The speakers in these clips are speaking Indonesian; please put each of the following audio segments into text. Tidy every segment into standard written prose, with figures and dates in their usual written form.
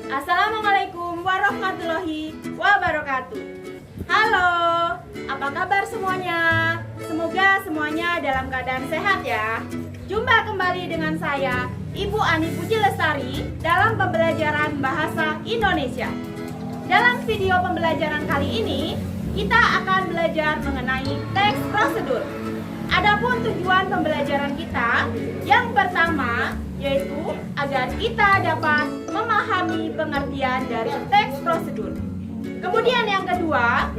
Assalamualaikum warahmatullahi wabarakatuh. Halo, apa kabar semuanya? Semoga semuanya dalam keadaan sehat ya. Jumpa kembali dengan saya, Ibu Ani Puji Lestari, dalam pembelajaran Bahasa Indonesia. Dalam video pembelajaran kali ini, kita akan belajar mengenai teks prosedur. Adapun tujuan pembelajaran kita yang pertama yaitu agar kita dapat memahami pengertian dari teks prosedur. Kemudian yang kedua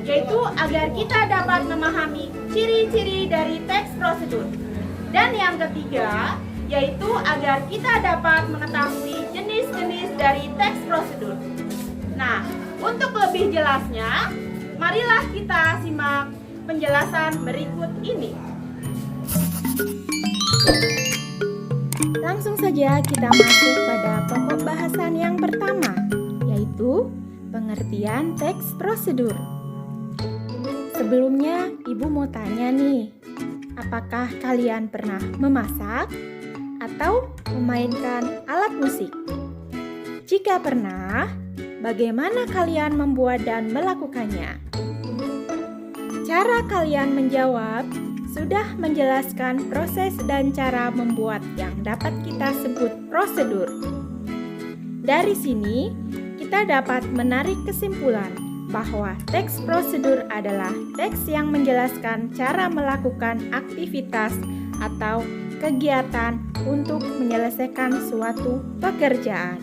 yaitu agar kita dapat memahami ciri-ciri dari teks prosedur. Dan yang ketiga yaitu agar kita dapat mengetahui jenis-jenis dari teks prosedur. Nah, untuk lebih jelasnya, marilah kita simak penjelasan berikut ini. Langsung saja kita masuk pada pokok bahasan yang pertama, yaitu pengertian teks prosedur. Sebelumnya, Ibu mau tanya nih, apakah kalian pernah memasak atau memainkan alat musik? Jika pernah, bagaimana kalian membuat dan melakukannya? Cara kalian menjawab sudah menjelaskan proses dan cara membuat yang dapat kita sebut prosedur. Dari sini, kita dapat menarik kesimpulan bahwa teks prosedur adalah teks yang menjelaskan cara melakukan aktivitas atau kegiatan untuk menyelesaikan suatu pekerjaan.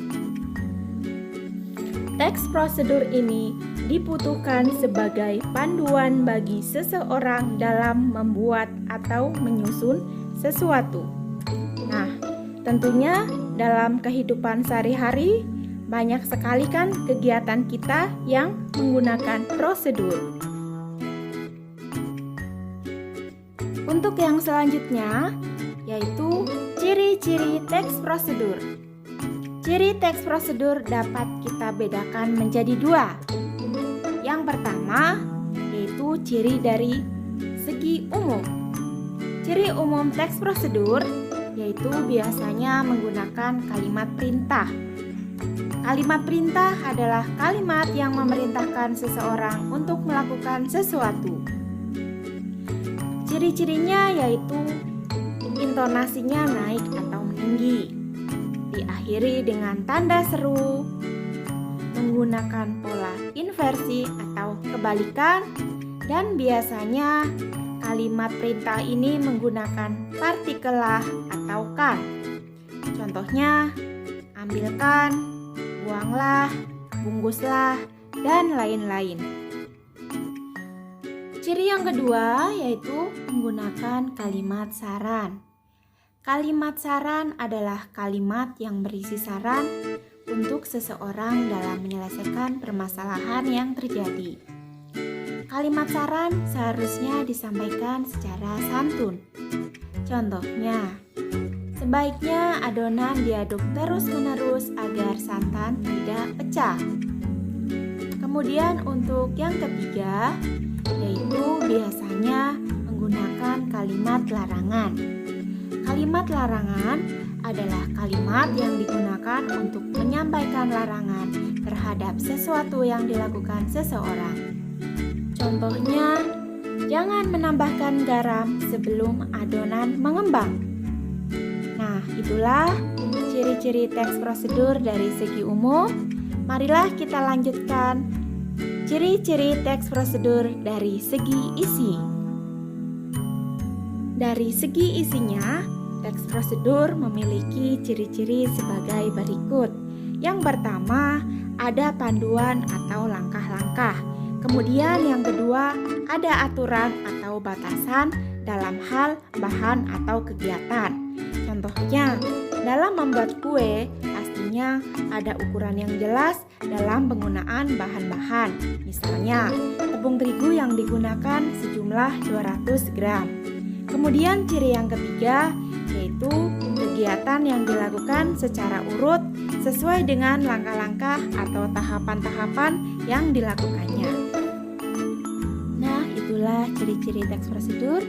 Teks prosedur ini dibutuhkan sebagai panduan bagi seseorang dalam membuat atau menyusun sesuatu. Nah, tentunya dalam kehidupan sehari-hari banyak sekali kan kegiatan kita yang menggunakan prosedur. Untuk yang selanjutnya yaitu ciri-ciri teks prosedur. Ciri teks prosedur dapat kita bedakan menjadi dua. Yang pertama yaitu ciri dari segi umum. Ciri umum teks prosedur yaitu biasanya menggunakan kalimat perintah. Kalimat perintah adalah kalimat yang memerintahkan seseorang untuk melakukan sesuatu. Ciri-cirinya yaitu intonasinya naik atau meninggi, diakhiri dengan tanda seru, menggunakan pola inversi atau kebalikan, dan biasanya kalimat perintah ini menggunakan partikel lah atau kan. Contohnya, ambilkan, buanglah, bungkuslah, dan lain-lain. Ciri yang kedua yaitu menggunakan kalimat saran. Kalimat saran adalah kalimat yang berisi saran untuk seseorang dalam menyelesaikan permasalahan yang terjadi. Kalimat saran seharusnya disampaikan secara santun. Contohnya, sebaiknya adonan diaduk terus-menerus agar santan tidak pecah. Kemudian untuk yang ketiga, yaitu biasanya menggunakan kalimat larangan. Kalimat larangan adalah kalimat yang digunakan untuk menyampaikan larangan terhadap sesuatu yang dilakukan seseorang. Contohnya, jangan menambahkan garam sebelum adonan mengembang. Nah, itulah ciri-ciri teks prosedur dari segi umum. Marilah kita lanjutkan ciri-ciri teks prosedur dari segi isi. Dari segi isinya, teks prosedur memiliki ciri-ciri sebagai berikut. Yang pertama, ada panduan atau langkah-langkah. Kemudian yang kedua, ada aturan atau batasan dalam hal bahan atau kegiatan. Contohnya, dalam membuat kue, pastinya ada ukuran yang jelas dalam penggunaan bahan-bahan. Misalnya, tepung terigu yang digunakan sejumlah 200 gram. Kemudian ciri yang ketiga yaitu kegiatan yang dilakukan secara urut sesuai dengan langkah-langkah atau tahapan-tahapan yang dilakukannya. Nah, itulah ciri-ciri teks prosedur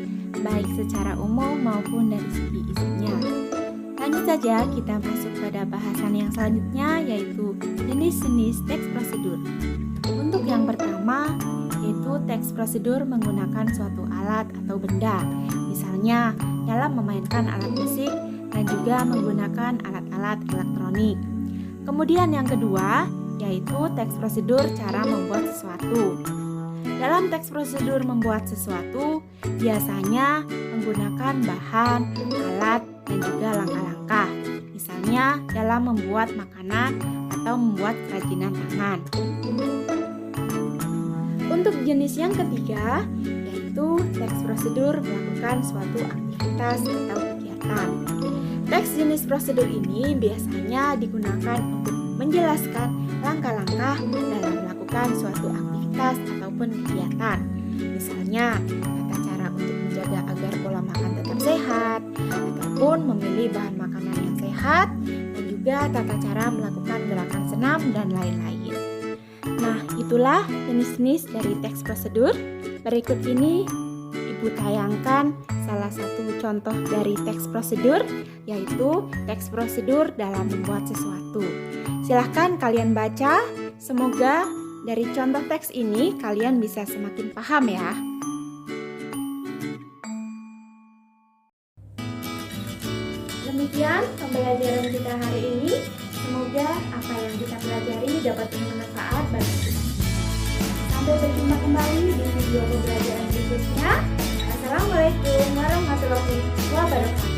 baik secara umum maupun dari segi isinya. Lanjut saja kita masuk pada bahasan yang selanjutnya, yaitu jenis-jenis teks prosedur. Untuk yang pertama, yaitu teks prosedur menggunakan suatu alat atau benda, misalnya dalam memainkan alat musik dan juga menggunakan alat-alat elektronik. Kemudian yang kedua, yaitu teks prosedur cara membuat sesuatu. Dalam teks prosedur membuat sesuatu, biasanya menggunakan bahan, alat, dan juga langkah-langkah. Misalnya dalam membuat makanan atau membuat kerajinan tangan. Untuk jenis yang ketiga, yaitu teks prosedur melakukan suatu aktivitas atau kegiatan. Teks jenis prosedur ini biasanya digunakan untuk menjelaskan langkah-langkah dalam melakukan suatu aktivitas ataupun kegiatan. Misalnya, tata cara untuk menjaga agar pola makan tetap sehat, ataupun memilih bahan makanan yang sehat, dan juga tata cara melakukan gerakan senam dan lain-lain. Nah, itulah jenis-jenis dari teks prosedur. Berikut ini Ibu tayangkan salah satu contoh dari teks prosedur, yaitu teks prosedur dalam membuat sesuatu. Silahkan kalian baca, semoga dari contoh teks ini kalian bisa semakin paham ya. Demikian pembelajaran kita hari ini. Semoga apa yang kita pelajari dapat bermanfaat bagi kita. Sampai berjumpa kembali di video pembelajaran berikutnya. Assalamualaikum warahmatullahi wabarakatuh.